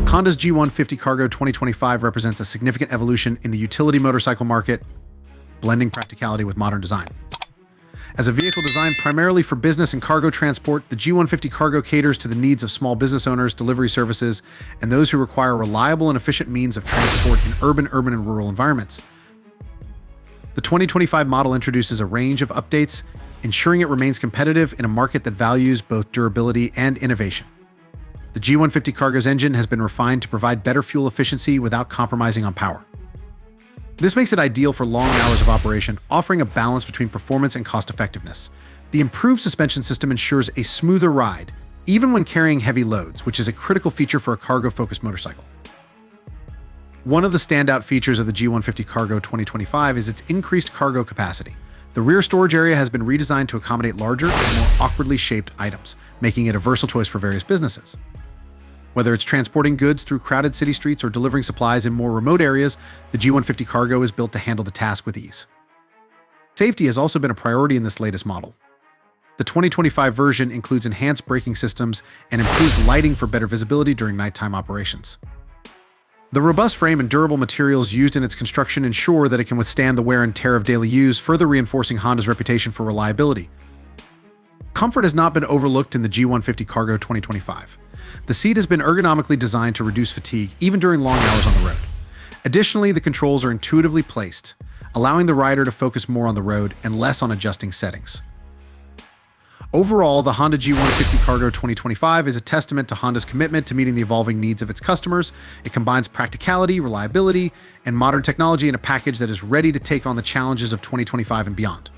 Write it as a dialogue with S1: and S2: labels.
S1: Honda's G150 Cargo 2025 represents a significant evolution in the utility motorcycle market, blending practicality with modern design. As a vehicle designed primarily for business and cargo transport, the G150 Cargo caters to the needs of small business owners, delivery services, and those who require reliable and efficient means of transport in urban, and rural environments. The 2025 model introduces a range of updates, ensuring it remains competitive in a market that values both durability and innovation. The G150 Cargo's engine has been refined to provide better fuel efficiency without compromising on power. This makes it ideal for long hours of operation, offering a balance between performance and cost-effectiveness. The improved suspension system ensures a smoother ride, even when carrying heavy loads, which is a critical feature for a cargo-focused motorcycle. One of the standout features of the G150 Cargo 2025 is its increased cargo capacity. The rear storage area has been redesigned to accommodate larger and more awkwardly shaped items, making it a versatile choice for various businesses. Whether it's transporting goods through crowded city streets or delivering supplies in more remote areas, the G150 Cargo is built to handle the task with ease. Safety has also been a priority in this latest model. The 2025 version includes enhanced braking systems and improved lighting for better visibility during nighttime operations. The robust frame and durable materials used in its construction ensure that it can withstand the wear and tear of daily use, further reinforcing Honda's reputation for reliability. Comfort has not been overlooked in the G150 Cargo 2025. The seat has been ergonomically designed to reduce fatigue, even during long hours on the road. Additionally, the controls are intuitively placed, allowing the rider to focus more on the road and less on adjusting settings. Overall, the Honda G150 Cargo 2025 is a testament to Honda's commitment to meeting the evolving needs of its customers. It combines practicality, reliability, and modern technology in a package that is ready to take on the challenges of 2025 and beyond.